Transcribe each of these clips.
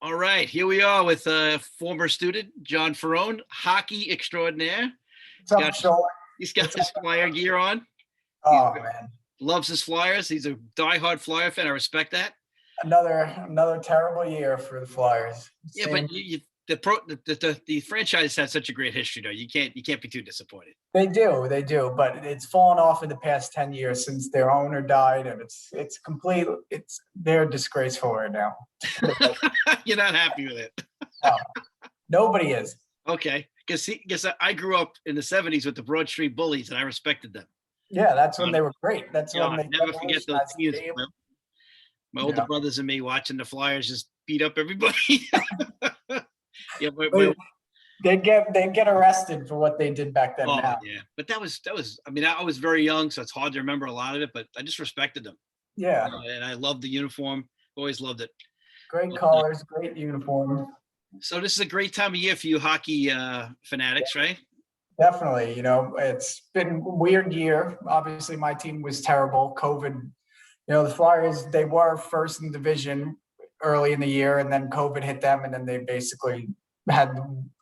All right, here we are with former student John Ferrone, hockey extraordinaire. What's up, Sean? He's got his Flyer gear on. Oh man, Loves his Flyers. He's a diehard Flyer fan. I respect that. another terrible year for the Flyers. Yeah, but the franchise has such a great history, though. You can't be too disappointed. They do, but it's fallen off in the past 10 years since their owner died, and they're disgraceful right now. You're not happy with it. No, nobody is. Okay, because I grew up in the '70s with the Broad Street Bullies, and I respected them. Yeah, that's when they were great. That's when they never forget those teams. My older brothers and me watching the Flyers just beat up everybody. Yeah, they get arrested for what they did back then. Now. Yeah, but that was. I mean, I was very young, so it's hard to remember a lot of it. But I just respected them. Yeah, and I loved the uniform. Always loved it. Great colors, great uniform. So this is a great time of year for you hockey fanatics, right? Definitely. It's been a weird year. Obviously, my team was terrible. COVID. The Flyers, they were first in the division early in the year, and then COVID hit them, and then they basically had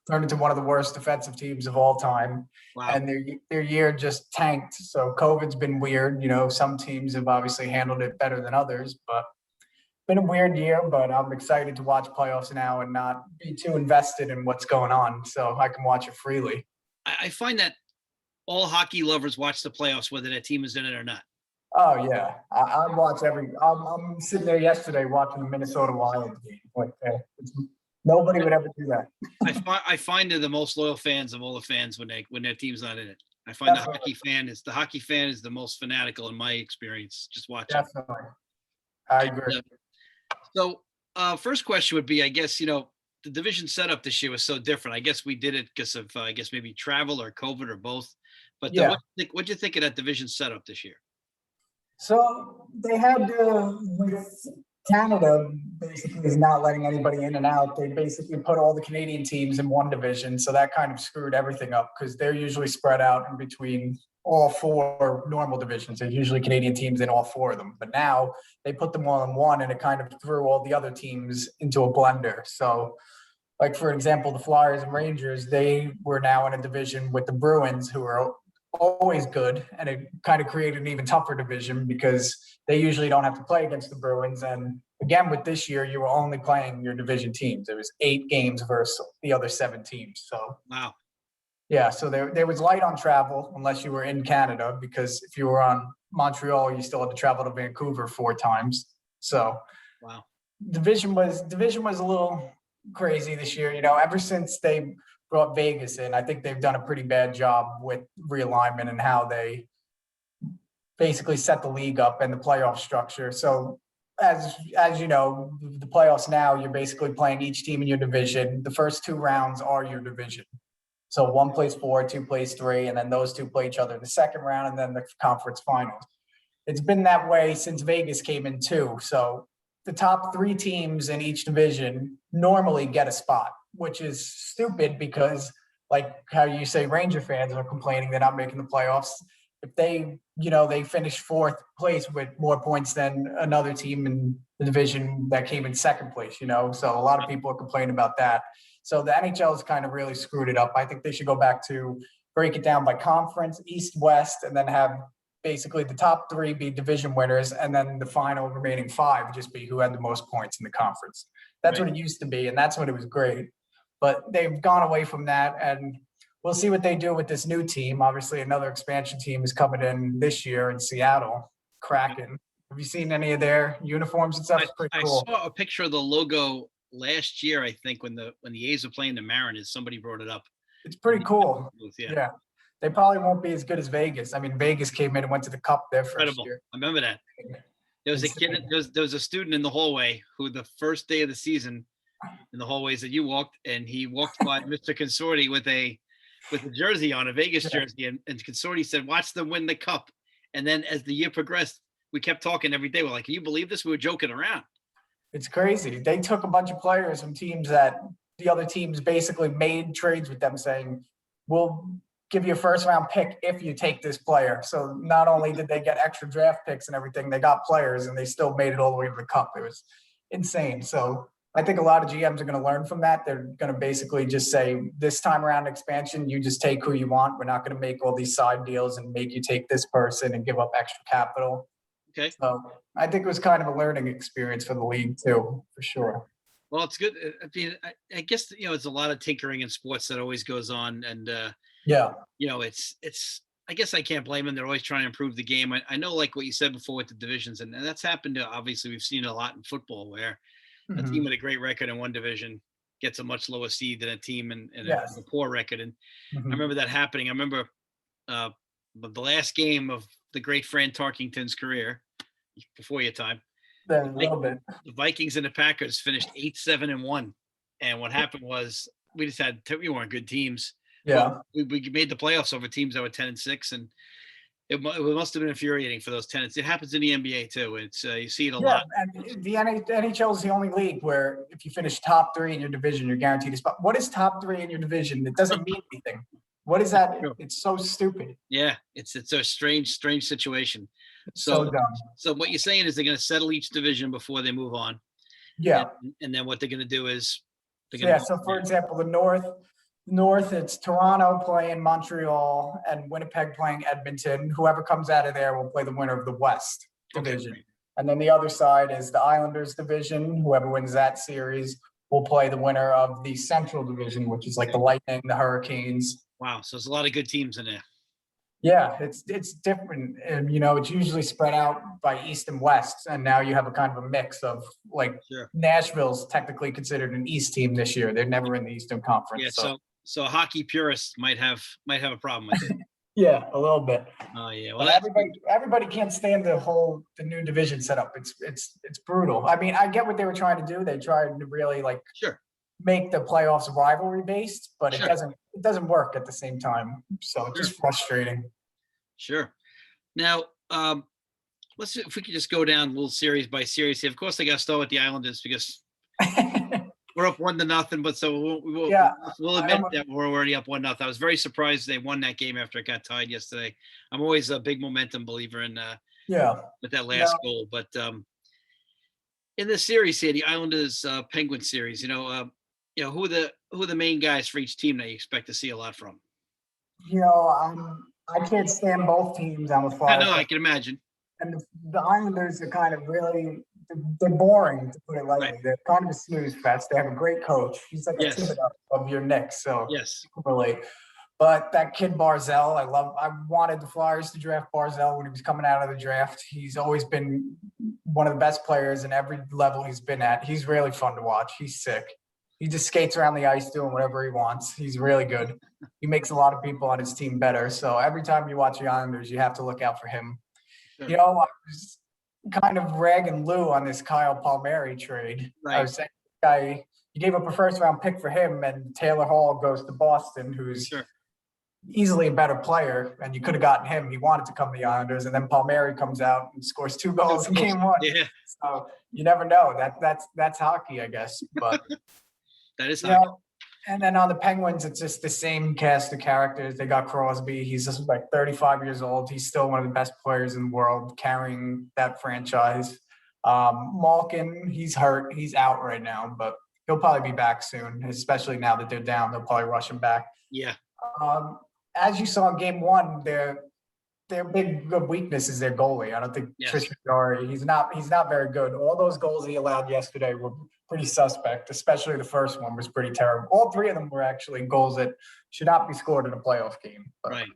turned into one of the worst defensive teams of all time. Wow. And their year just tanked. So COVID's been weird. Some teams have obviously handled it better than others, but it's been a weird year. But I'm excited to watch playoffs now and not be too invested in what's going on, so I can watch it freely. I find that all hockey lovers watch the playoffs, whether their team is in it or not. Oh yeah, I watch I'm sitting there yesterday watching the Minnesota Wild game. Like nobody would ever do that. I find they're the most loyal fans of all the fans when their team's not in it. I find the hockey fan is the most fanatical in my experience. Just watching. Definitely, I agree. So, first question would be, I guess the division setup this year was so different. I guess we did it because of I guess maybe travel or COVID or both. But yeah. What do you think of that division setup this year? So they had with Canada basically is not letting anybody in and out. They basically put all the Canadian teams in one division, so that kind of screwed everything up because they're usually spread out in between all four normal divisions. There's usually Canadian teams in all four of them, but now they put them all in one, and it kind of threw all the other teams into a blender. So, like for example, the Flyers and Rangers, they were now in a division with the Bruins, who are always good, and it kind of created an even tougher division because they usually don't have to play against the Bruins. And again, with this year, you were only playing your division teams. There was 8 games versus the other 7 teams. So wow. Yeah, so there was light on travel unless you were in Canada, because if you were on Montreal, you still had to travel to Vancouver 4 times. So wow. Division was a little crazy this year. Ever since they brought Vegas in, I think they've done a pretty bad job with realignment and how they basically set the league up and the playoff structure. So as you know, the playoffs now, you're basically playing each team in your division. The first 2 rounds are your division. So 1 plays 4, 2 plays 3, and then those 2 play each other in the second round, and then the conference finals. It's been that way since Vegas came in too. So the top 3 teams in each division normally get a spot, which is stupid because, like how you say Ranger fans are complaining they're not making the playoffs. If they finish 4th place with more points than another team in the division that came in 2nd place, so a lot of people are complaining about that. So the NHL has kind of really screwed it up. I think they should go back to break it down by conference, East, West, and then have basically the top 3 be division winners, and then the final remaining 5 just be who had the most points in the conference. That's right. What it used to be, and that's when it was great. But they've gone away from that, and we'll see what they do with this new team. Obviously, another expansion team is coming in this year in Seattle, Kraken. Have you seen any of their uniforms and stuff? It's pretty cool. I saw a picture of the logo last year, I think, when the A's were playing the Mariners. Somebody brought it up. It's pretty cool. Yeah. They probably won't be as good as Vegas. I mean, Vegas came in and went to the Cup their first year. I remember that. There was a kid. There was a student in the hallway who, the first day of the season, in the hallways that you walked, and he walked by Mr. Consorti with a jersey on, a Vegas jersey, and Consorti said, "Watch them win the Cup." And then as the year progressed, we kept talking every day. We're like, "Can you believe this?" We were joking around. It's crazy. They took a bunch of players from teams that the other teams basically made trades with them, saying, "We'll give you a 1st-round pick if you take this player." So not only did they get extra draft picks and everything, they got players, and they still made it all the way to the Cup. It was insane. So I think a lot of GMs are going to learn from that. They're going to basically just say, this time around expansion, you just take who you want. We're not going to make all these side deals and make you take this person and give up extra capital. Okay. So I think it was kind of a learning experience for the league too, for sure. Well, it's good. I mean, I guess, it's a lot of tinkering in sports that always goes on. And, Yeah. it's, I guess I can't blame them. They're always trying to improve the game. I know, like what you said before with the divisions, and that's happened to, obviously, we've seen a lot in football where a team with a great record in one division gets a much lower seed than a team in Yes. a poor record. And I remember that happening. I remember the last game of the great Fran Tarkington's career, before your time. A little bit. The Vikings and the Packers finished 8-7-1. And what happened was we weren't good teams. Yeah. We made the playoffs over teams that were 10-6, and it must have been infuriating for those tenants. It happens in the NBA too. It's you see it a lot. And the NHL is the only league where if you finish top 3 in your division, you're guaranteed a spot. What is top 3 in your division? It doesn't mean anything. What is that? It's so stupid. Yeah, it's a strange situation. So dumb. So what you're saying is they're going to settle each division before they move on. Yeah. And then what they're going to do is so for example, the North, it's Toronto playing Montreal and Winnipeg playing Edmonton. Whoever comes out of there will play the winner of the West division. Okay. And then the other side is the Islanders division. Whoever wins that series will play the winner of the Central division, which is like the Lightning, the Hurricanes. Wow. So there's a lot of good teams in there. Yeah, it's different. And, it's usually spread out by East and West. And now you have a kind of a mix of Nashville's technically considered an East team this year. They're never in the Eastern Conference. Yeah. So hockey purists might have a problem with it. Yeah, a little bit. Oh yeah. Well, everybody can't stand the new division setup. It's brutal. I mean, I get what they were trying to do. They tried to really make the playoffs rivalry based, but it doesn't work at the same time. So it's just frustrating. Sure. Now, let's see if we could just go down a little series by series here. Of course, I got to start with the Islanders because we're up 1-0. But so we'll admit that we're already up 1-0. I was very surprised they won that game after it got tied yesterday. I'm always a big momentum believer in with that last goal. But in the series here, the Islanders Penguins series, who are the main guys for each team that you expect to see a lot from? I can't stand both teams. I'm a Flyers. I know, I can imagine. And the Islanders are kind of they're boring, to put it lightly. Right. They're kind of a snooze fest. They have a great coach. He's like a team of your Knicks, so yes, relate. But that kid Barzell, I wanted the Flyers to draft Barzell when he was coming out of the draft. He's always been one of the best players in every level he's been at. He's really fun to watch. He's sick. He just skates around the ice doing whatever he wants. He's really good. He makes a lot of people on his team better. So every time you watch the Islanders, you have to look out for him. Sure. I was kind of ragging Lou on this Kyle Palmieri trade. Right. I was saying, you gave up a first-round pick for him, and Taylor Hall goes to Boston, who's easily a better player, and you could have gotten him. He wanted to come to the Islanders, and then Palmieri comes out and scores 2 goals in game 1. Yeah. So you never know. That's hockey, I guess. But that is hockey. And then on the Penguins, it's just the same cast of characters. They got Crosby. He's just like 35 years old. He's still one of the best players in the world, carrying that franchise. Malkin, he's hurt. He's out right now, but he'll probably be back soon, especially now that they're down. They'll probably rush him back. Yeah. As you saw in game 1, their big good weakness is their goalie. I don't think Tristan Jarry, he's not very good. All those goals he allowed yesterday were pretty suspect, especially the first one was pretty terrible. All 3 of them were actually goals that should not be scored in a playoff game. But, right.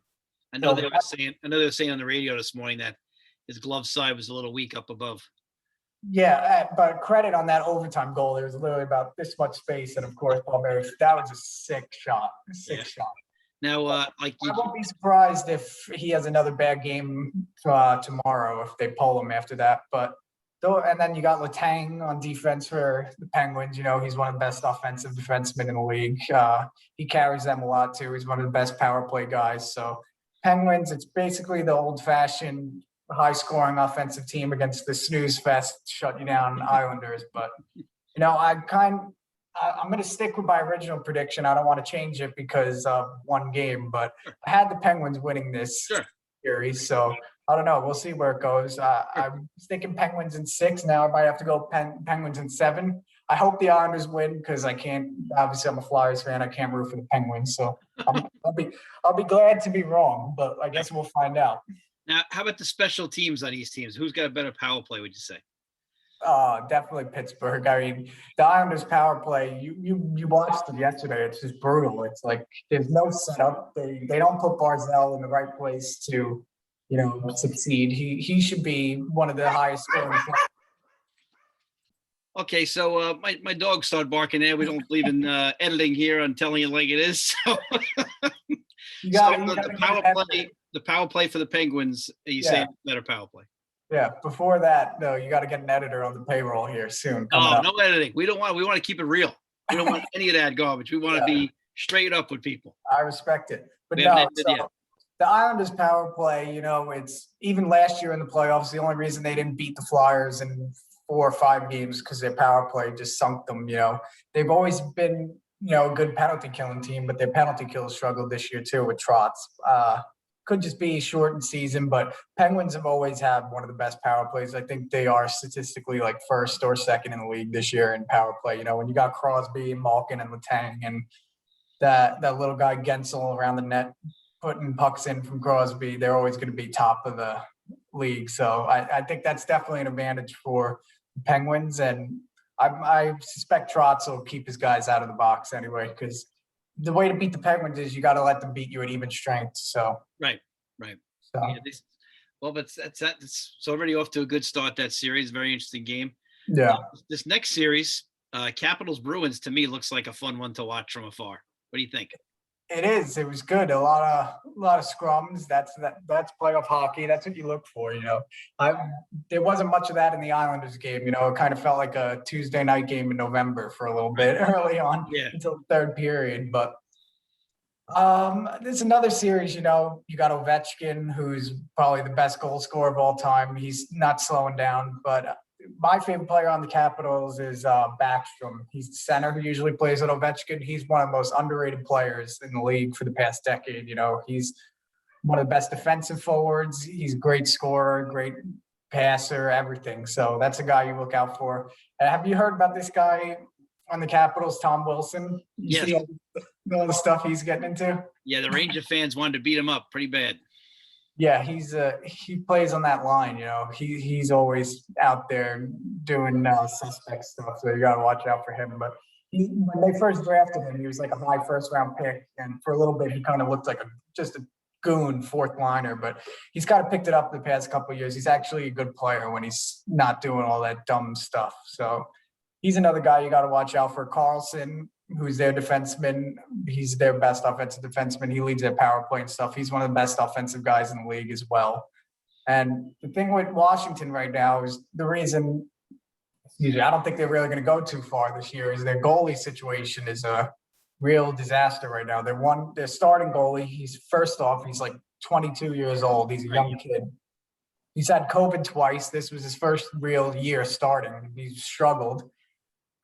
I know they were saying on the radio this morning that his glove side was a little weak up above. Yeah, but credit on that overtime goal. There was literally about this much space, and of course, Palmieri. That was a sick shot. Shot. Now, I won't be surprised if he has another bad game tomorrow if they pull him after that. And then you got Letang on defense for the Penguins. He's one of the best offensive defensemen in the league. He carries them a lot too. He's one of the best power play guys. So Penguins, it's basically the old-fashioned high-scoring offensive team against the snooze fest, shut you down Islanders. But I'm going to stick with my original prediction. I don't want to change it because of one game, but I had the Penguins winning this series. So I don't know. We'll see where it goes. I'm thinking Penguins in 6. Now I might have to go Penguins in 7. I hope the Islanders win because I can't. Obviously, I'm a Flyers fan. I can't root for the Penguins, so I'll be glad to be wrong. But I guess we'll find out. Now, how about the special teams on these teams? Who's got a better power play, would you say? Definitely Pittsburgh. I mean, the Islanders power play, you watched it yesterday. It's just brutal. It's like there's no setup. They don't put Barzell in the right place to, succeed. He should be one of the highest scoring. Okay, so my dog started barking there. We don't believe in editing here on telling it like it is. So, the power play for the Penguins, you say better power play. Yeah. Before that, though, you got to get an editor on the payroll here soon. No editing. We want to keep it real. We don't want any of that garbage. We want to be straight up with people. I respect it. But no, the Islanders power play, it's even last year in the playoffs, the only reason they didn't beat the Flyers in 4 or 5 games because their power play just sunk them. They've always been, a good penalty killing team, but their penalty kills struggled this year too with Trotz. Could just be shortened season, but Penguins have always had one of the best power plays. I think they are statistically like first or second in the league this year in power play. When you got Crosby and Malkin and Letang and that little guy Gensel around the net putting pucks in from Crosby, they're always going to be top of the league. So I think that's definitely an advantage for the Penguins. And I suspect Trotz will keep his guys out of the box anyway, because the way to beat the Penguins is you got to let them beat you at even strength. So right. So. Yeah, but it's already off to a good start. That series, very interesting game. Yeah. This next series, Capitals Bruins, to me looks like a fun one to watch from afar. What do you think? It is. It was good. A lot of scrums. That's playoff hockey. That's what you look for. There wasn't much of that in the Islanders game. It kind of felt like a Tuesday night game in November for a little bit early on until the third period. But there's another series. You got Ovechkin, who's probably the best goal scorer of all time. He's not slowing down, but my favorite player on the Capitals is Backstrom. He's the center who usually plays with Ovechkin. He's one of the most underrated players in the league for the past decade. He's one of the best defensive forwards. He's a great scorer, great passer, everything. So that's a guy you look out for. Have you heard about this guy on the Capitals, Tom Wilson? You see all the stuff he's getting into? Yeah, the Ranger fans wanted to beat him up pretty bad. Yeah, he plays on that line. He's always out there doing suspect stuff, so you got to watch out for him. But when they first drafted him, he was like a high first-round pick, and for a little bit, he kind of looked like just a goon fourth liner. But he's kind of picked it up the past couple of years. He's actually a good player when he's not doing all that dumb stuff. So he's another guy you got to watch out for. Carlson, who's their defenseman. He's their best offensive defenseman. He leads their power play and stuff. He's one of the best offensive guys in the league as well. And the thing with Washington right now is the reason I don't think they're really going to go too far this year is their goalie situation is a real disaster right now. Their starting goalie, he's like 22 years old. He's a young kid. He's had COVID twice. This was his first real year starting. He struggled.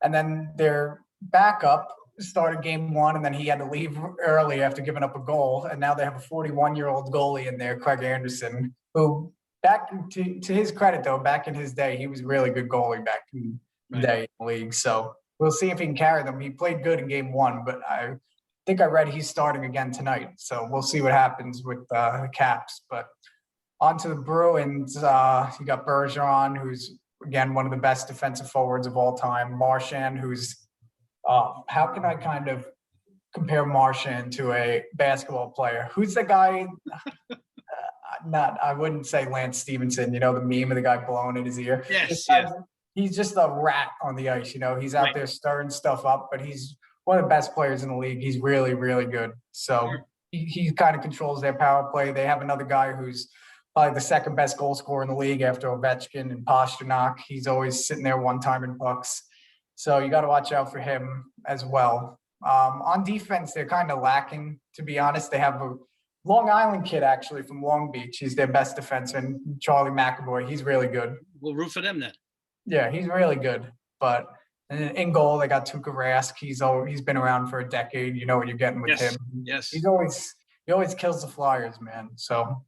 And then their backup started game 1, and then he had to leave early after giving up a goal. And now they have a 41-year-old goalie in there, Craig Anderson, who to his credit, though, back in his day, he was a really good goalie back in the day in the league. So we'll see if he can carry them. He played good in game 1, but I think I read he's starting again tonight. So we'll see what happens with the Caps. But on to the Bruins. You got Bergeron, who's, again, one of the best defensive forwards of all time. Marchand, who's how can I kind of compare Marchand to a basketball player? Who's the guy? I wouldn't say Lance Stevenson, the meme of the guy blowing in his ear. Yes. He's just a rat on the ice. He's out there stirring stuff up, but he's one of the best players in the league. He's really, really good. So he kind of controls their power play. They have another guy who's probably the second best goal scorer in the league after Ovechkin and Pasternak. He's always sitting there one-timing pucks. So you got to watch out for him as well. On defense, they're kind of lacking, to be honest. They have a Long Island kid, actually, from Long Beach. He's their best defenseman, Charlie McAvoy. He's really good. We'll root for them then. Yeah, he's really good. But in goal, they got Tuukka Rask. He's been around for a decade. You know what you're getting with him. Yes. He always kills the Flyers, man. So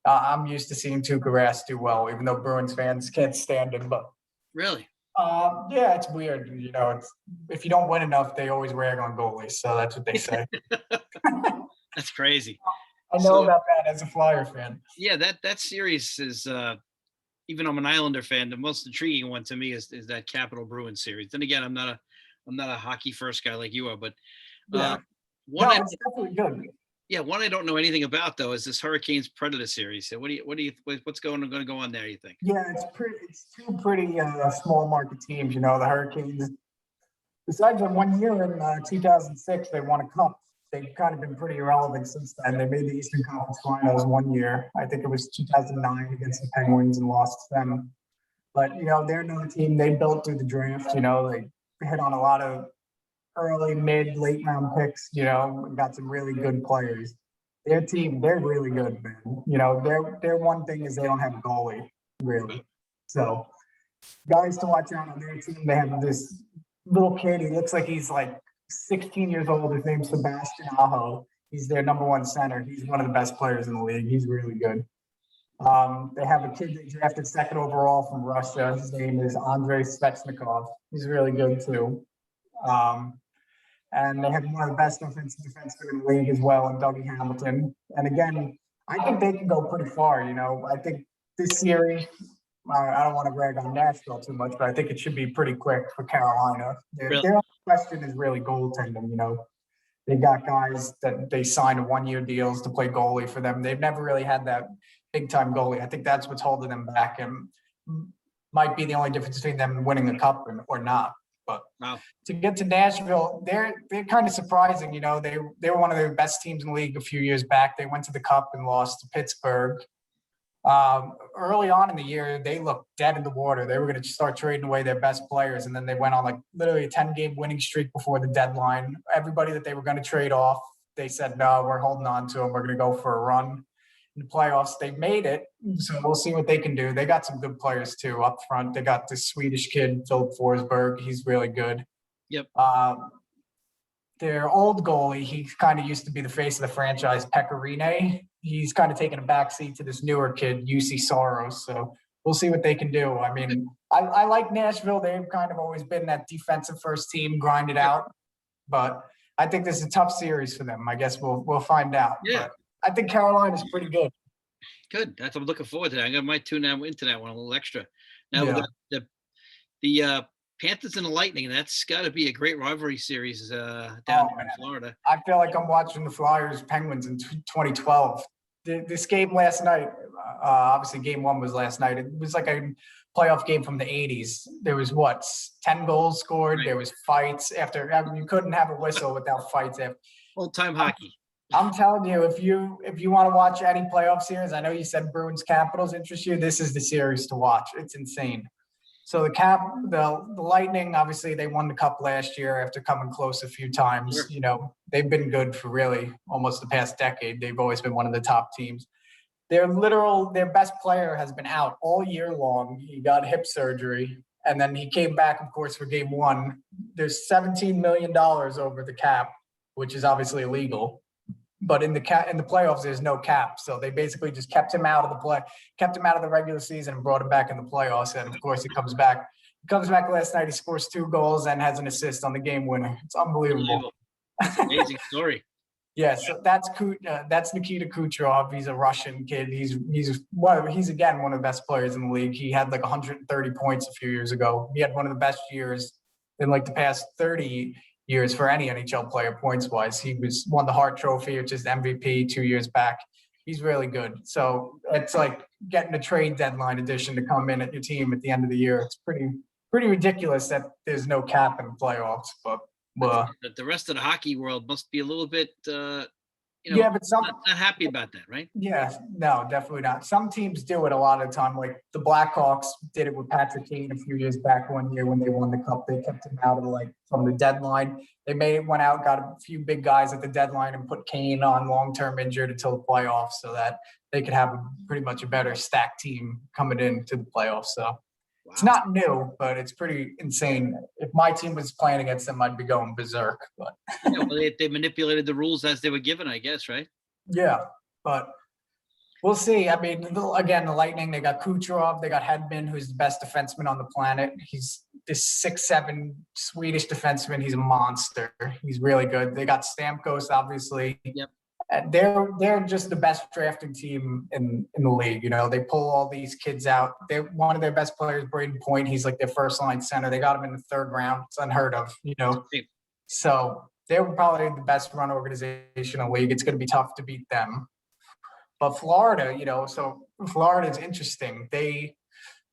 I'm used to seeing Tuukka Rask do well, even though Bruins fans can't stand him. But really, Yeah, it's weird. You know, it's if you don't win enough, they always rag on goalies. So that's what they say. That's crazy. I know So about that as a Flyer fan. yeah, that series is even I'm an Islander fan. The most intriguing one to me is that Capital Bruins series. Then again, I'm not a hockey first guy like you are, but Yeah. one No, I it's definitely good. yeah one I don't know anything about though is this Hurricanes Predator series. So what's going to go on there? You think? Yeah, it's two pretty small market teams. You know, the Hurricanes. Besides that 1 year in 2006, they won a cup. They've kind of been pretty irrelevant since then. They made the Eastern Conference Finals 1 year. I think it was 2009 against the Penguins and lost to them. But you know, they're another team they built through the draft. You know, they hit on a lot of early, mid, late round picks. You know, got some really good players. Their team, they're really good, man. You know, their one thing is they don't have a goalie, really. So guys to watch out on their team. They have this little kid. He looks like he's like 16 years old. His name's Sebastian Aho. He's their number one center. He's one of the best players in the league. He's really good. They have a kid they drafted second overall from Russia. His name is Andrei Svechnikov. He's really good too. And they have one of the best offensive defensemen in the league as well, and Dougie Hamilton. And again, I think they can go pretty far. You know, I think this series, I don't want to brag on Nashville too much, but I think it should be pretty quick for Carolina. Really? Their question is really goaltending. You know, they got guys that they signed 1 year deals to play goalie for them. They've never really had that big time goalie. I think that's what's holding them back, and might be the only difference between them winning a cup or not. But Wow. to get to Nashville, they're kind of surprising. You know, they were one of the best teams in the league a few years back. They went to the cup and lost to Pittsburgh. Early on in the year, they looked dead in the water. They were going to start trading away their best players, and then they went on like literally a 10-game winning streak before the deadline. Everybody that they were going to trade off, they said, no, we're holding on to them. We're going to go for a run in the playoffs. They made it, so we'll see what they can do. They got some good players too up front. They got this Swedish kid, Philip Forsberg. He's really good. Yep. Their old goalie, he kind of used to be the face of the franchise, Pecorine. He's kind of taken a backseat to this newer kid, UC Soros. So we'll see what they can do. I mean, I like Nashville. They've kind of always been that defensive first team, grind it out. But I think this is a tough series for them. I guess we'll find out. Yeah. But I think Carolina's pretty good. Good. That's what I'm looking forward to. I might tune into that one a little extra. Now Yeah. the Panthers and the Lightning. That's got to be a great rivalry series down there in Florida. I feel like I'm watching the Flyers Penguins in 2012. This game last night, obviously game one was last night. It was like a playoff game from the 80s. There was 10 goals scored. Right. There was fights after. I mean, you couldn't have a whistle without fights. Old time hockey. I'm telling you, if you want to watch any playoff series, I know you said Bruins Capitals interest you. This is the series to watch. It's insane. So the Lightning, obviously they won the cup last year after coming close a few times. Sure. You know, they've been good for really almost the past decade. They've always been one of the top teams. Their best player has been out all year long. He got hip surgery, and then he came back, of course, for game one. There's $17 million over the cap, which is obviously illegal. But in the playoffs, there's no cap, so they basically just kept him out of the regular season and brought him back in the playoffs. And of course, he comes back. Last night. He scores 2 goals and has an assist on the game winner. It's unbelievable. That's an amazing story. Yeah, so that's Nikita Kucherov. He's a Russian kid. He's again one of the best players in the league. He had like 130 points a few years ago. He had one of the best years in like the past 30 years for any NHL player points wise. He won the Hart Trophy, which is the MVP 2 years back. He's really good. So it's like getting a trade deadline edition to come in at your team at the end of the year. It's pretty ridiculous that there's no cap in the playoffs. But the rest of the hockey world must be a little bit yeah, but not happy about that, right? Yeah, no, definitely not. Some teams do it a lot of the time. Like the Blackhawks did it with Patrick Kane a few years back. 1 year when they won the cup, they kept him out of from the deadline. They went out, got a few big guys at the deadline, and put Kane on long-term injured until the playoffs, so that they could have pretty much a better stacked team coming into the playoffs. So. Wow. It's not new, but it's pretty insane. If my team was playing against them, I'd be going berserk. But yeah, well, they manipulated the rules as they were given, I guess, right? Yeah, but we'll see. I mean, again, the Lightning, they got Kucherov, they got Hedman, who's the best defenseman on the planet. He's this 6'7" Swedish defenseman. He's a monster. He's really good. They got Stamkos, obviously. Yep. And they're just the best drafting team in the league. You know, they pull all these kids out. They're one of their best players, Braden Point. He's like their first line center. They got him in the 3rd round. It's unheard of, you know. So they're probably the best run organization in the league. It's going to be tough to beat them. But Florida, you know, so Florida is interesting. They've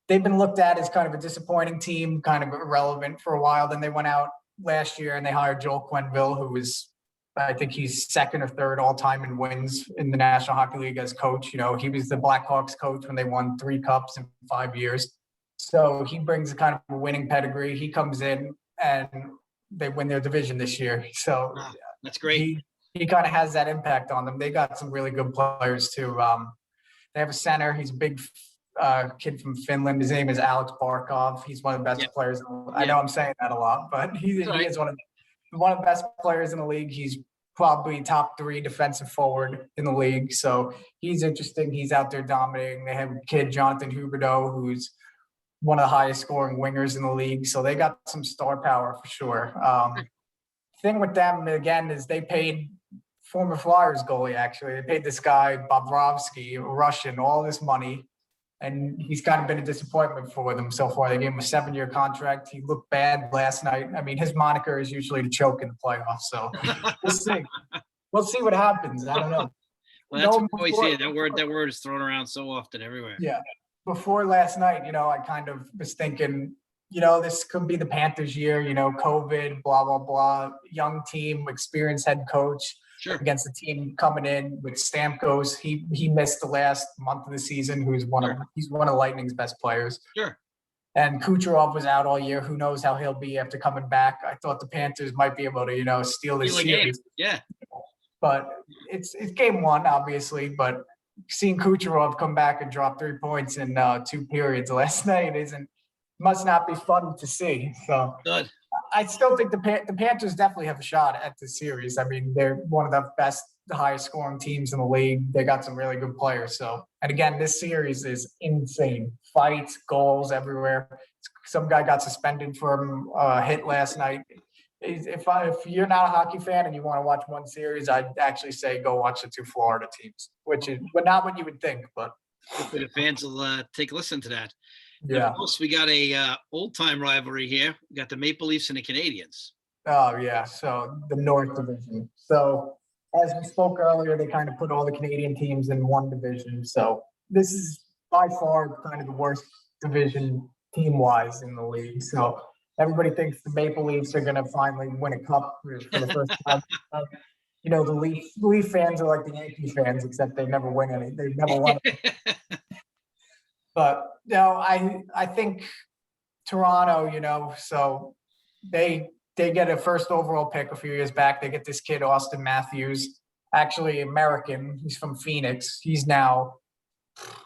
been looked at as kind of a disappointing team, kind of irrelevant for a while. Then they went out last year and they hired Joel Quenneville, who was, I think he's 2nd or 3rd all time in wins in the National Hockey League as coach. You know, he was the Blackhawks coach when they won 3 cups in 5 years. So he brings a kind of a winning pedigree. He comes in and they win their division this year. So wow, that's great. He kind of has that impact on them. They got some really good players too. They have a center. He's a big kid from Finland. His name is Alex Barkov. He's one of the best players. I know I'm saying that a lot, but he is one of the best players in the league. He's probably top 3 defensive forward in the league. So he's interesting. He's out there dominating. They have a kid, Jonathan Huberdeau, who's one of the highest scoring wingers in the league. So they got some star power for sure. Thing with them, again, is they paid former Flyers goalie, actually. They paid this guy, Bobrovsky, a Russian, all this money. And he's kind of been a disappointment for them so far. They gave him a 7-year contract. He looked bad last night. I mean, his moniker is usually to choke in the playoffs. So we'll see. We'll see what happens. I don't know. Well, that's what we see. That word is thrown around so often everywhere. Yeah. Before last night, you know, I kind of was thinking, you know, this could be the Panthers' year, you know, COVID, blah, blah, blah. Young team, experienced head coach. Sure. Against the team coming in with Stamkos. He missed the last month of the season. He's one of Lightning's best players. Sure. And Kucherov was out all year. Who knows how he'll be after coming back? I thought the Panthers might be able to, you know, steal this series. Yeah. But it's game 1, obviously. But seeing Kucherov come back and drop 3 points in 2 periods last night must not be fun to see. So good. I still think the Panthers definitely have a shot at this series. I mean, they're one of the best, the highest scoring teams in the league. They got some really good players. So, and again, this series is insane. Fights, goals everywhere. Some guy got suspended for a hit last night. If you're not a hockey fan and you want to watch one series, I'd actually say go watch the 2 Florida teams, which is not what you would think, but hopefully the fans will take a listen to that. Yeah. Of course, we got a old-time rivalry here. We got the Maple Leafs and the Canadiens. Oh, yeah. So the North Division. So as we spoke earlier, they kind of put all the Canadian teams in one division. So this is by far kind of the worst division team-wise in the league. So everybody thinks the Maple Leafs are going to finally win a cup for the first time. You know, the Leaf fans are like the Yankee fans, except they never win any. They've never won it. But, you know, I think Toronto, you know, so they get a first overall pick a few years back. They get this kid, Austin Matthews, actually American. He's from Phoenix. He's now,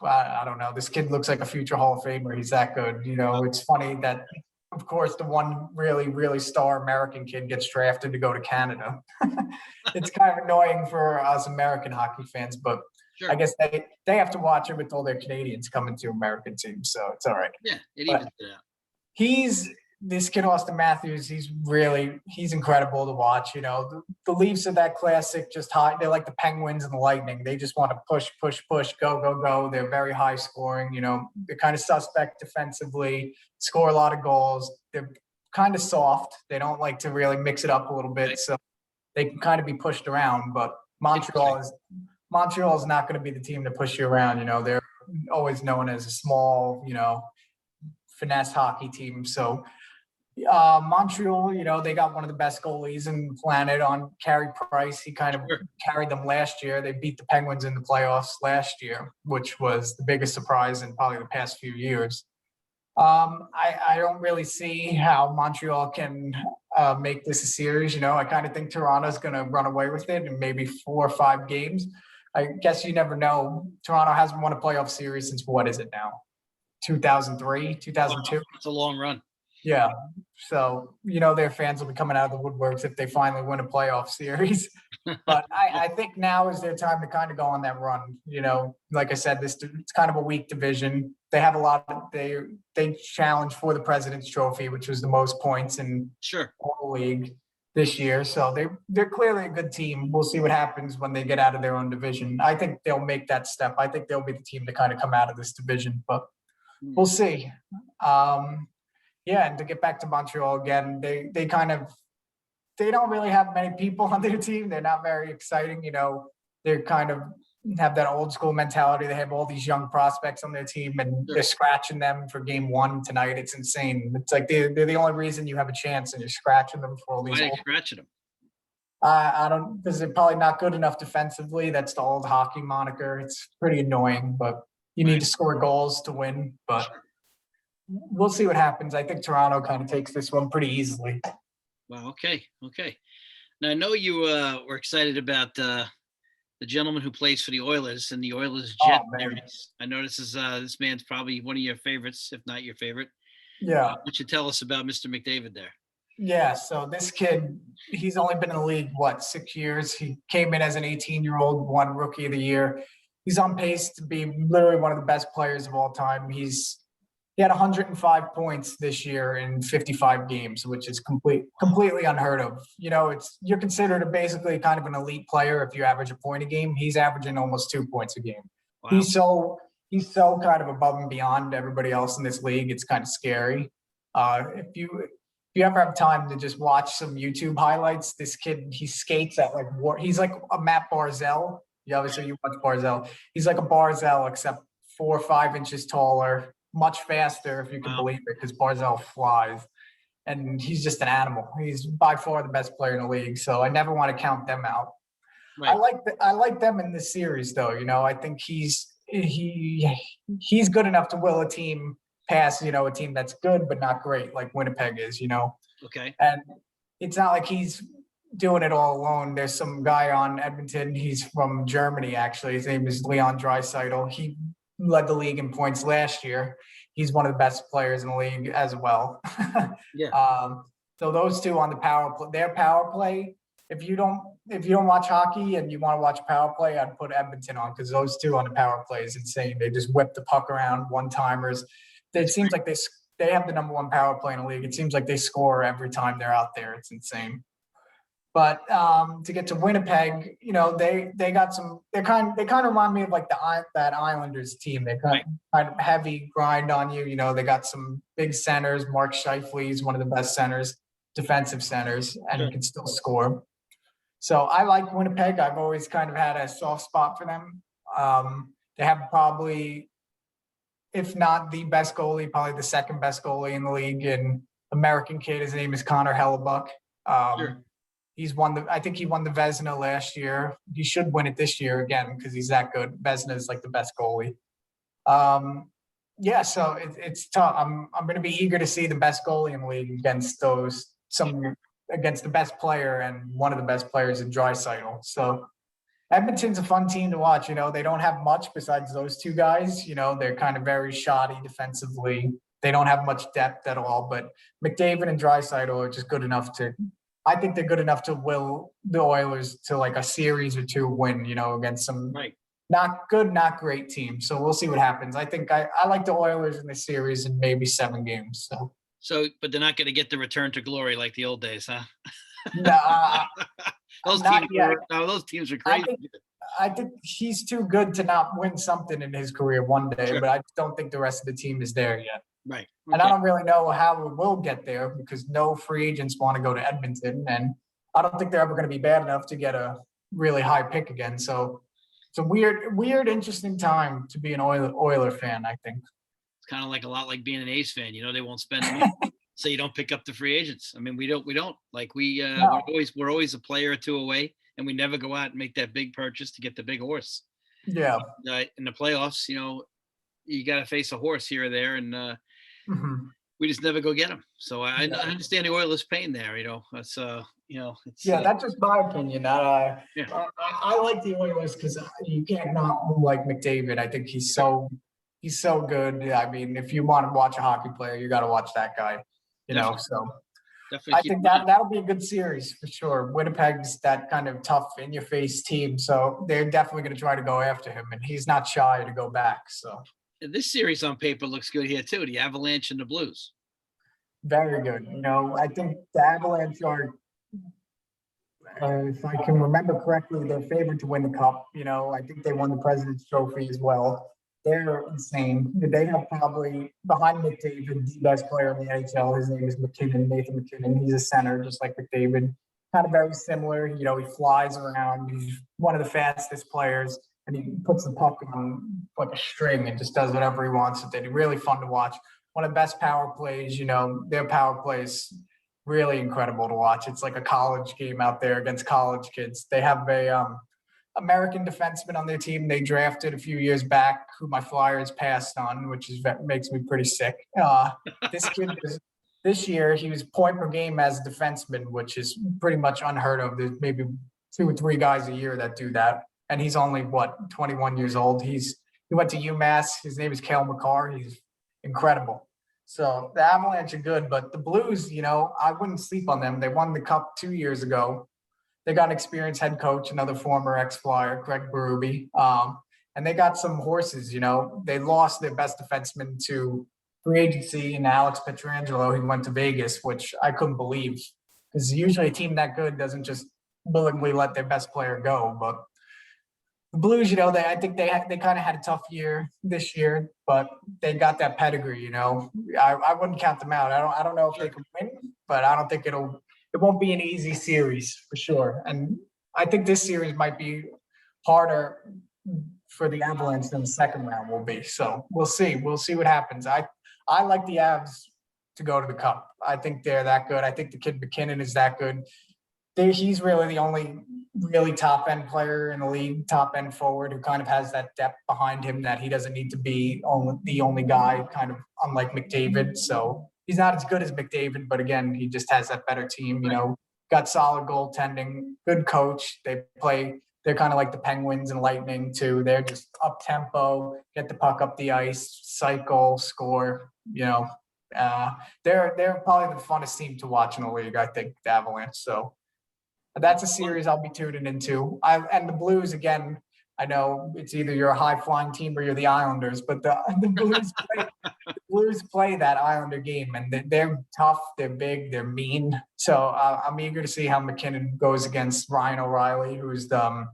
I don't know, this kid looks like a future Hall of Famer. He's that good. You know, it's funny that, of course, the one really, really star American kid gets drafted to go to Canada. It's kind of annoying for us American hockey fans, but sure. I guess they have to watch it with all their Canadians coming to American teams, so it's all right. Yeah, it evens it out. This kid, Austin Matthews, he's incredible to watch. You know, the Leafs are that classic, just high. They're like the Penguins and the Lightning. They just want to push, go, go, go. They're very high scoring. You know, they're kind of suspect defensively, score a lot of goals. They're kind of soft. They don't like to really mix it up a little bit, so they can kind of be pushed around. But Montreal is not going to be the team to push you around. You know, they're always known as a small, you know, finesse hockey team. So Montreal, you know, they got one of the best goalies in the planet on Carey Price. He kind of carried them last year. They beat the Penguins in the playoffs last year, which was the biggest surprise in probably the past few years. I don't really see how Montreal can make this a series. You know, I kind of think Toronto's going to run away with it in maybe 4 or 5 games. I guess you never know. Toronto hasn't won a playoff series since, what is it now? 2003, 2002? Wow, it's a long run. Yeah. So, you know, their fans will be coming out of the woodworks if they finally win a playoff series. But I think now is their time to kind of go on that run. You know, like I said, it's kind of a weak division. they have a lot of, they challenge for the President's Trophy, which was the most points in Sure. the league this year. So they're clearly a good team. We'll see what happens when they get out of their own division. I think they'll make that step. I think they'll be the team to kind of come out of this division, but we'll see. Yeah, and to get back to Montreal again, they don't really have many people on their team. They're not very exciting. You know, they're kind of have that old school mentality. They have all these young prospects on their team and they're scratching them for game one tonight. It's insane. It's like they're the only reason you have a chance and you're scratching them for all these. Why are you scratching them? I don't, because they're probably not good enough defensively. That's the old hockey moniker. It's pretty annoying, but you need to score goals to win. But we'll see what happens. I think Toronto kind of takes this one pretty easily. Well, okay. Now I know you were excited about the gentleman who plays for the Oilers and the Oilers Jet series. I know this man's probably one of your favorites, if not your favorite. Yeah. What you tell us about Mr. McDavid there? Yeah, so this kid, he's only been in the league, 6 years? He came in as an 18-year-old, won Rookie of the Year. He's on pace to be literally one of the best players of all time. He had 105 points this year in 55 games, which is completely unheard of. You know, you're considered basically kind of an elite player if you average a point a game. He's averaging almost 2 points a game. Wow. He's so kind of above and beyond everybody else in this league. It's kind of scary. If you ever have time to just watch some YouTube highlights, this kid, he skates at he's like a Matt Barzal. Obviously you watch Barzal. He's like a Barzal, except 4 or 5 inches taller, much faster, if you can believe it, because Barzal flies. And he's just an animal. He's by far the best player in the league. So I never want to count them out. Right. I like them in this series, though. You know, I think he's good enough to will a team past, you know, a team that's good but not great, like Winnipeg is, you know. Okay. And it's not like he's doing it all alone. There's some guy on Edmonton. He's from Germany, actually. His name is Leon Draisaitl. He led the league in points last year. He's one of the best players in the league as well. Yeah. So those two on the their power play. If you don't watch hockey and you want to watch power play, I'd put Edmonton on, because those two on the power play is insane. They just whip the puck around, one-timers. It seems like they have the number 1 power play in the league. It seems like they score every time they're out there. It's insane. But to get to Winnipeg, you know, they got some. They kind of remind me of like that Islanders team. They kind of heavy grind on you. You know, they got some big centers. Mark Scheifele is one of the best centers, defensive centers, and he can still score. So I like Winnipeg. I've always kind of had a soft spot for them. They have probably, if not the best goalie, probably the second best goalie in the league, and American kid. His name is Connor Hellebuck. I think he won the Vezina last year. He should win it this year again, because he's that good. Vezina is like the best goalie. So it's tough. I'm going to be eager to see the best goalie in the league against the best player and one of the best players in Draisaitl. So Edmonton's a fun team to watch. You know, they don't have much besides those two guys. You know, they're kind of very shoddy defensively. They don't have much depth at all, but McDavid and Draisaitl are just good enough I think they're good enough to will the Oilers to like a series or 2 win, you know, against some not good, not great team. So we'll see what happens. I think I like the Oilers in this series in maybe 7 games. So, but they're not going to get the return to glory like the old days, huh? No, those teams are crazy. I think he's too good to not win something in his career one day, but I don't think the rest of the team is there yet. Right. Okay. And I don't really know how we will get there, because no free agents want to go to Edmonton, and I don't think they're ever going to be bad enough to get a really high pick again. So it's a weird, interesting time to be an Oiler fan, I think. It's kind of like a lot like being an A's fan. You know, they won't spend money, so you don't pick up the free agents. I mean, we don't like no. we're always a player or 2 away, and we never go out and make that big purchase to get the big horse. Yeah. In the playoffs, you know, you got to face a horse here or there, and we just never go get them. So I understand the Oilers' pain there. You know, that's that's just my opinion. I like the Oilers because you can't not like McDavid. I think he's so good. I mean, if you want to watch a hockey player, you got to watch that guy. You know, so I think that'll be a good series for sure. Winnipeg's that kind of tough, in-your-face team, so they're definitely going to try to go after him, and he's not shy to go back. So this series on paper looks good here too. The Avalanche and the Blues. Very good. You know, I think the Avalanche are, if I can remember correctly, they're favored to win the cup. You know, I think they won the President's Trophy as well. They're insane. They have probably behind McDavid the best player in the NHL. His name is McKinnon, Nathan McKinnon. He's a center, just like McDavid. Kind of very similar. You know, he flies around. He's one of the fastest players, and he puts the puck on like a string and just does whatever he wants with it. He's really fun to watch. One of the best power plays. You know, their power plays really incredible to watch. It's like a college game out there against college kids. They have a American defenseman on their team they drafted a few years back, who my Flyers passed on, which is makes me pretty sick. This kid this year he was point per game as a defenseman, which is pretty much unheard of. There's maybe 2 or 3 guys a year that do that, and he's only 21 years old. He went to UMass. His name is Cale Makar. He's incredible. So the Avalanche are good, but the Blues, you know, I wouldn't sleep on them. They won the cup 2 years ago. They got an experienced head coach, another former ex-Flyer, Greg Berube. And they got some horses, you know. They lost their best defenseman to free agency and Alex Pietrangelo. He went to Vegas, which I couldn't believe. Because usually a team that good doesn't just willingly let their best player go. But the Blues, you know, I think they kind of had a tough year this year, but they got that pedigree, you know. I wouldn't count them out. I don't know if they can win, but I don't think it won't be an easy series for sure. And I think this series might be harder for the Avalanche than the second round will be. So we'll see. We'll see what happens. I like the Avs to go to the cup. I think they're that good. I think the kid McKinnon is that good. He's really the only really top end player in the league, top end forward who kind of has that depth behind him that he doesn't need to be the only guy, kind of unlike McDavid. So he's not as good as McDavid, but again, he just has that better team, you know, got solid goaltending, good coach. They're kind of like the Penguins and Lightning too. They're just up tempo, get the puck up the ice, cycle, score, you know. They're probably the funnest team to watch in the league, I think, the Avalanche. So that's a series I'll be tuning into. And the Blues, again, I know it's either you're a high-flying team or you're the Islanders, but the Blues play that Islander game, and they're tough, they're big, they're mean. So I'm eager to see how McKinnon goes against Ryan O'Reilly, who's the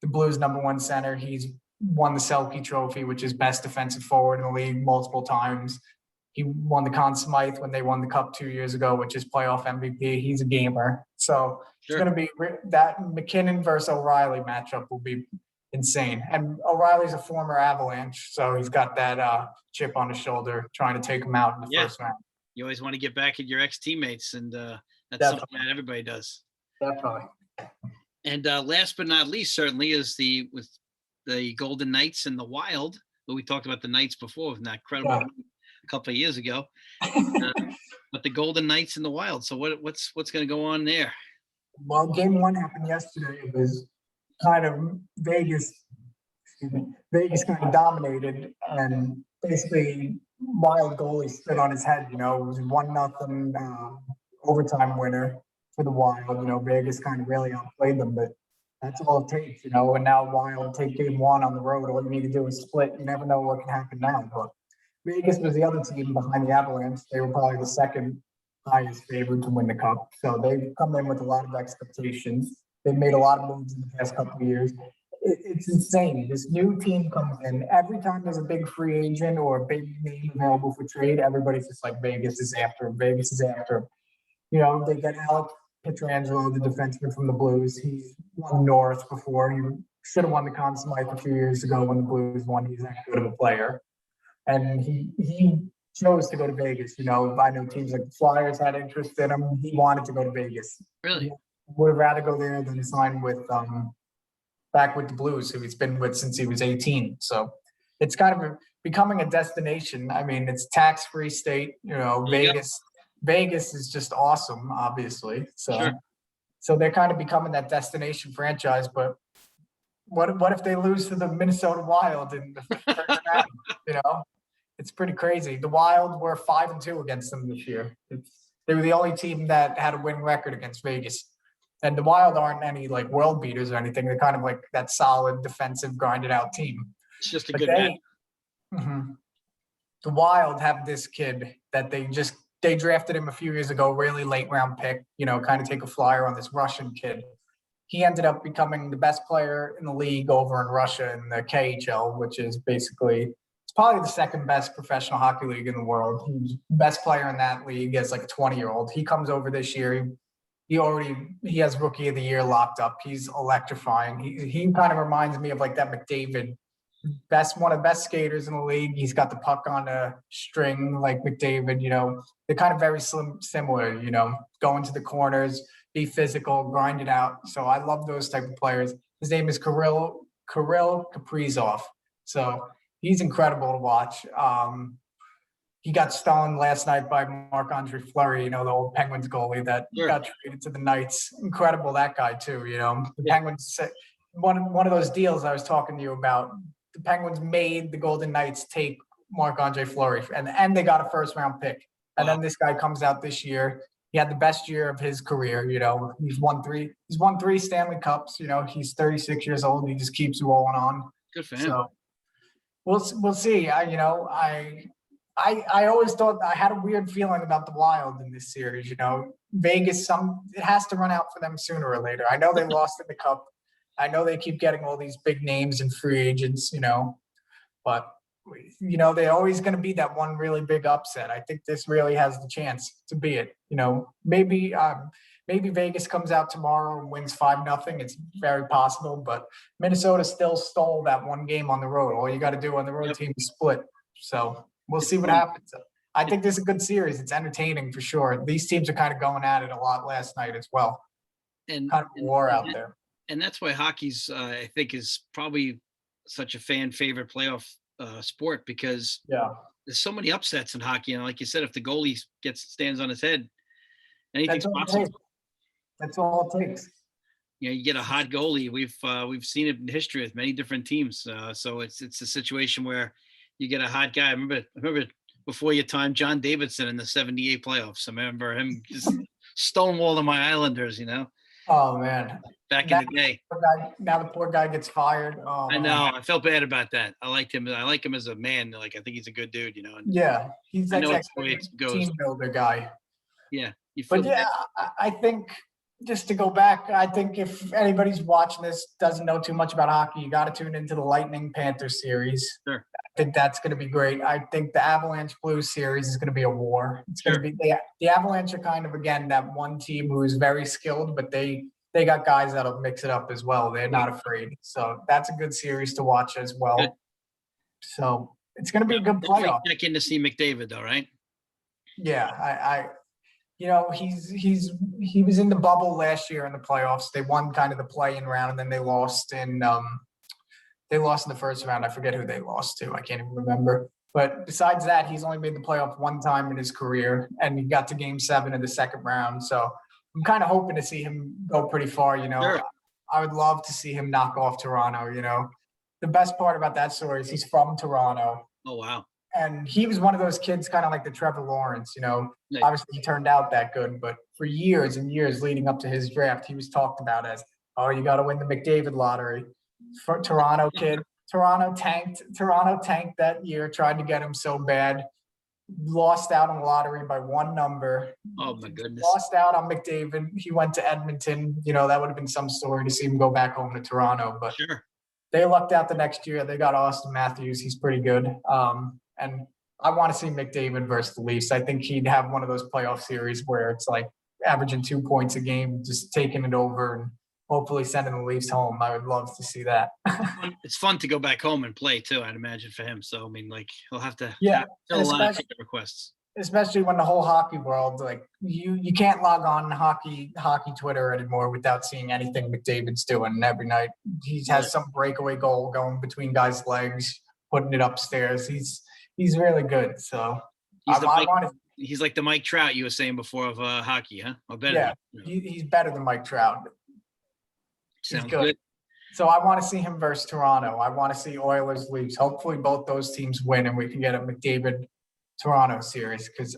Blues' #1 center. He's won the Selke Trophy, which is best defensive forward in the league multiple times. He won the Conn Smythe when they won the Cup 2 years ago, which is playoff MVP. He's a gamer. So It's going to be that McKinnon versus O'Reilly matchup will be insane. And O'Reilly's a former Avalanche, so he's got that chip on his shoulder trying to take him out in the first round. You always want to get back at your ex-teammates, and that's Definitely. something that everybody does. Definitely. And last but not least, certainly, is with the Golden Knights and the Wild. But we talked about the Knights before, with that incredible a couple of years ago. But the Golden Knights and the Wild. So what's going to go on there? Well, game 1 happened yesterday. It was kind of Vegas kind of dominated, and basically Wild goalie stood on his head. You know, it was 1-0 overtime winner for the Wild. You know, Vegas kind of really outplayed them, but that's all it takes, you know. And now Wild take game 1 on the road. All you need to do is split. You never know what can happen now. But Vegas was the other team behind the Avalanche. They were probably the second highest favorite to win the cup. So they've come in with a lot of expectations. They've made a lot of moves in the past couple of years. It's insane. This new team comes in. Every time there's a big free agent or a big name available for trade, everybody's just like, Vegas is after him. Vegas is after him. You know, they get Alex Pietrangelo, the defenseman from the Blues. He's won North before. He should have won the Conn Smythe a few years ago when the Blues won. He's that good of a player. And he chose to go to Vegas. You know, I know teams like the Flyers had interest in him. He wanted to go to Vegas. Really? He would rather go there than sign with back with the Blues, who he's been with since he was 18. So it's kind of becoming a destination. I mean, it's tax-free state. You know, Vegas is just awesome, obviously. So they're kind of becoming that destination franchise. But what if they lose to the Minnesota Wild in the first round? You know, it's pretty crazy. The Wild were 5-2 against them this year. They were the only team that had a winning record against Vegas. And the Wild aren't any like world beaters or anything. They're kind of like that solid defensive grinded out team. It's just a good match. the Wild have this kid that they drafted him a few years ago, really late round pick, kind of take a flyer on this Russian kid. He ended up becoming the best player in the league over in Russia in the KHL, which is basically, it's probably the second best professional hockey league in the world. He's the best player in that league as like a 20-year-old. He comes over this year. He has rookie of the year locked up. He's electrifying. He kind of reminds me of like that McDavid, one of the best skaters in the league. He's got the puck on a string like McDavid, they're kind of very similar, going to the corners, be physical, grind it out. So I love those type of players. His name is Kirill Kaprizov. So he's incredible to watch. He got stoned last night by Marc-Andre Fleury, the old Penguins goalie that got traded to the Knights. Incredible, that guy too, The Penguins, one of those deals I was talking to you about, the Penguins made the Golden Knights take Marc-Andre Fleury, and they got a first-round pick. And then this guy comes out this year. He had the best year of his career, He's won three Stanley Cups, He's 36 years old. He just keeps rolling on. Good for him. So we'll see. I always thought, I had a weird feeling about the Wild in this series, Vegas, it has to run out for them sooner or later. I know they lost in the Cup. I know they keep getting all these big names and free agents, but they're always going to be that one really big upset. I think this really has the chance to be it. Maybe Vegas comes out tomorrow and wins 5-0. It's very possible, but Minnesota still stole that one game on the road. All you got to do on the road team is split. So we'll see what happens. I think this is a good series. It's entertaining for sure. These teams are kind of going at it a lot last night as well. And kind of war out there. And that's why hockey's, I think, is probably such a fan favorite playoff sport, because there's so many upsets in hockey. And like you said, if the goalie stands on his head, anything's possible. That's all it takes. You get a hot goalie. We've seen it in history with many different teams. So it's a situation where you get a hot guy. I remember before your time, John Davidson in the '78 playoffs. I remember him just stonewalling my Islanders. Oh man! Back in the day. Now the poor guy gets fired. Oh, I know. I felt bad about that. I liked him. I like him as a man. Like, I think he's a good dude. And he's like a team builder guy. Yeah. I think, just to go back, I think if anybody's watching this, doesn't know too much about hockey, you got to tune into the Lightning Panthers series. Sure. I think that's going to be great. I think the Avalanche-Blues series is going to be a war. It's going to be the Avalanche are kind of, again, that one team who is very skilled, but they got guys that'll mix it up as well. They're not afraid. So that's a good series to watch as well. Good. So it's going to be a good playoff. Check in to see McDavid, though, right? Yeah, he was in the bubble last year in the playoffs. They won kind of the play-in round, and then they lost in the first round. I forget who they lost to. I can't even remember. But besides that, he's only made the playoff one time in his career, and he got to Game 7 in the second round. So I'm kind of hoping to see him go pretty far. Sure. I would love to see him knock off Toronto. The best part about that story is he's from Toronto. Oh wow. And he was one of those kids, kind of like the Trevor Lawrence, Nice. Obviously he turned out that good, but for years and years leading up to his draft, he was talked about as, oh, you got to win the McDavid lottery. For Toronto kid, Toronto tanked that year, tried to get him so bad, lost out on the lottery by one number. Oh my goodness. Lost out on McDavid. He went to Edmonton. That would have been some story to see him go back home to Toronto, but sure. They lucked out the next year. They got Austin Matthews. He's pretty good. And I want to see McDavid versus the Leafs. I think he'd have one of those playoff series where it's like averaging 2 points a game, just taking it over and hopefully sending the Leafs home. I would love to see that. It's fun to go back home and play too, I'd imagine, for him. So, I mean, like, he'll have to fill a lot of ticket requests. Especially when the whole hockey world, like you can't log on hockey Twitter anymore without seeing anything McDavid's doing. And every night he has some breakaway goal going between guys' legs, putting it upstairs. He's really good. So he's like the Mike Trout you were saying before of hockey, huh? Or better. Yeah, he's better than Mike Trout. Sounds good. So I want to see him versus Toronto. I want to see Oilers Leafs. Hopefully both those teams win and we can get a McDavid Toronto series, because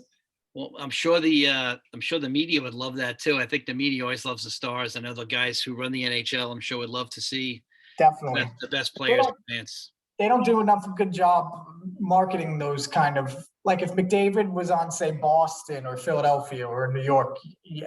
I'm sure the media would love that too. I think the media always loves the stars. I know the guys who run the NHL, I'm sure would love to see definitely the best players advance. they don't do enough of a good job marketing those kind of, like if McDavid was on, say, Boston or Philadelphia or New York,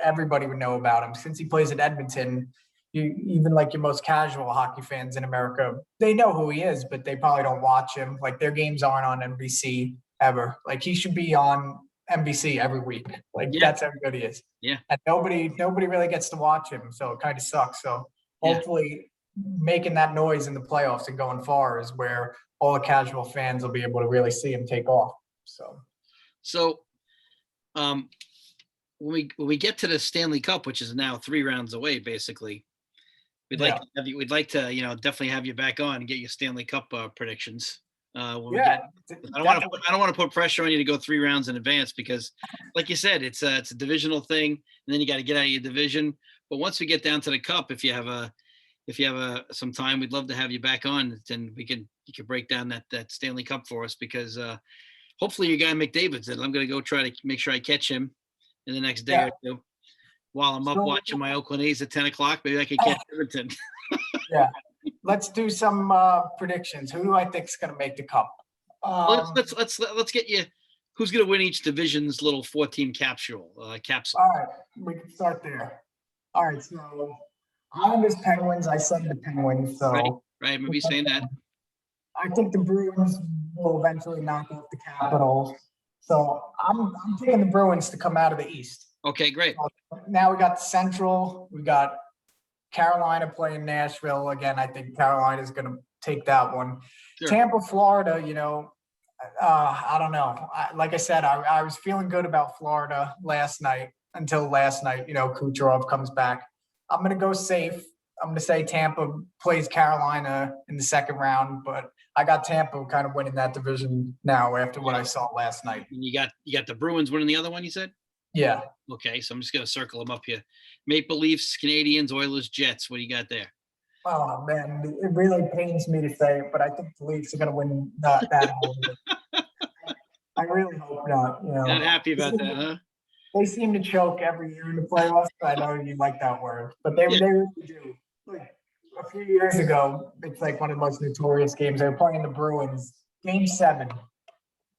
everybody would know about him. Since he plays at Edmonton, even like your most casual hockey fans in America, they know who he is, but they probably don't watch him. Like their games aren't on NBC ever. Like he should be on NBC every week. Like that's how good he is. Yeah. And nobody really gets to watch him. So it kind of sucks. So hopefully making that noise in the playoffs and going far is where all the casual fans will be able to really see him take off. So when we get to the Stanley Cup, which is now 3 rounds away, basically, we'd like to definitely have you back on and get your Stanley Cup predictions. I don't want to put pressure on you to go 3 rounds in advance because, like you said, it's a divisional thing, and then you got to get out of your division. But once we get down to the Cup, if you have some time, we'd love to have you back on, and you can break down that Stanley Cup for us because hopefully your guy McDavid's in. I'm going to go try to make sure I catch him in the next day or two while I'm up watching my Oakland A's at 10 o'clock. Maybe I can catch Everton. Let's do some predictions. Who do I think is going to make the Cup? Let's get you. Who's going to win each division's little 4-team capsule? All right, we can start there. All right, so Islanders, Penguins. I said the Penguins. So right. I remember you saying that. I think the Bruins will eventually knock off the Capitals. So I'm taking the Bruins to come out of the East. Okay, great. So now we got the Central. We got Carolina playing Nashville again. I think Carolina is going to take that one. Sure. Tampa, Florida. I don't know. Like I said, I was feeling good about Florida until last night. Kucherov comes back. I'm going to go safe. I'm going to say Tampa plays Carolina in the second round, but I got Tampa kind of winning that division now after what I saw last night. And you got the Bruins winning the other one, you said? Yeah. Okay, so I'm just going to circle them up here. Maple Leafs, Canadiens, Oilers, Jets. What do you got there? Oh, man, it really pains me to say it, but I think the Leafs are going to win that whole year. I really hope not. You're not happy about that, huh? They seem to choke every year in the playoffs. I know you like that word, but they really do. Like, a few years ago, it's like one of the most notorious games. They were playing the Bruins. Game 7.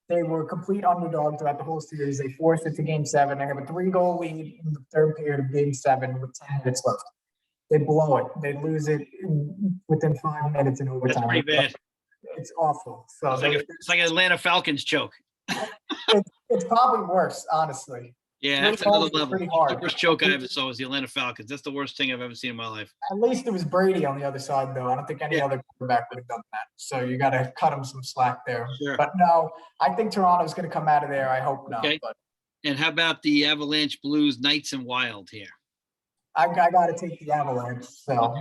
They were complete underdogs throughout the whole series. They forced it to Game 7. They have a 3-goal lead in the third period of Game 7 with 10 minutes left. They blow it. They lose it within 5 minutes in overtime. That's pretty bad. It's awful. So it's like an Atlanta Falcons choke. It's probably worse, honably. Yeah, that's another level. Pretty hard. The worst choke I ever saw was the Atlanta Falcons. That's the worst thing I've ever seen in my life. At least it was Brady on the other side, though. I don't think any other quarterback would have done that. So you got to cut him some slack there. Sure. But no, I think Toronto's going to come out of there. I hope not. Okay. But and how about the Avalanche-Blues, Knights, and Wild here? I got to take the Avalanche. So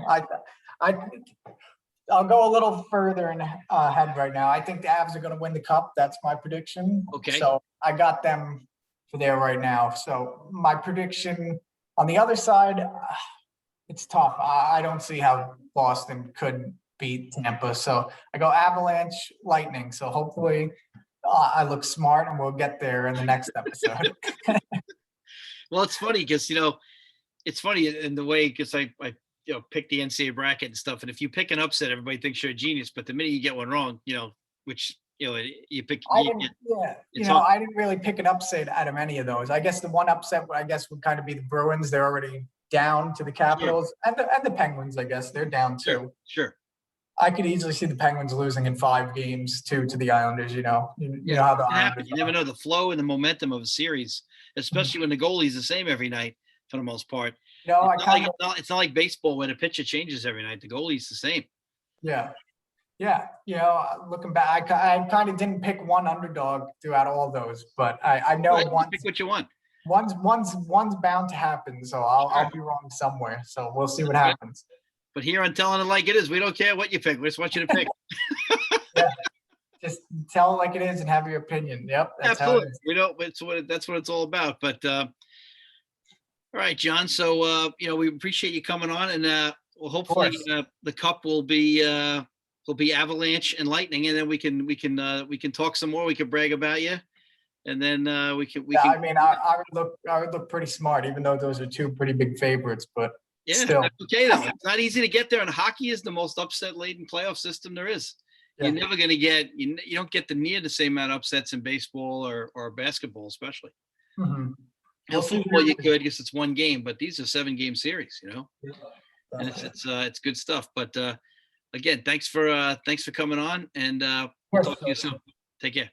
I'll go a little further ahead right now. I think the Avs are going to win the Cup. That's my prediction. Okay. So I got them for there right now. So my prediction on the other side, it's tough. I don't see how Boston could beat Tampa. So I go Avalanche, Lightning. So hopefully I look smart and we'll get there in the next episode. Well, it's funny because, it's funny in the way, because I pick the NCAA bracket and stuff. And if you pick an upset, everybody thinks you're a genius. But the minute you get one wrong, which you pick. I didn't really pick an upset out of any of those. I guess the one upset, would kind of be the Bruins. They're already down to the Capitals, and the Penguins. I guess they're down too. Sure. I could easily see the Penguins losing in 5 games to the Islanders. You know how the Islanders. You never know the flow and the momentum of a series, especially when the goalie's the same every night for the most part. It's not like baseball where the pitcher changes every night. The goalie's the same. Yeah. Looking back, I kind of didn't pick one underdog throughout all those, but I know pick what you want. One's bound to happen, so I'll be wrong somewhere. So we'll see what happens. But here on Telling It Like It Is, we don't care what you pick. We just want you to pick. Yeah, just tell it like it is and have your opinion. Yep, that's absolutely. How it is. That's what it's all about. But all right, John. So we appreciate you coming on, and well, hopefully the Cup will be Avalanche and Lightning, and then we can talk some more. We can brag about you, and then we can. I mean, I would look pretty smart, even though those are 2 pretty big favorites. But still, that's okay though. It's not easy to get there, and hockey is the most upset-laden playoff system there is. you're never going to get, you don't get the near the same amount of upsets in baseball or basketball, especially. Mhm. Now, football you could because it's one game, but these are 7-game series, and it's good stuff. But again, thanks for coming on, and we'll talk to you soon. Take care.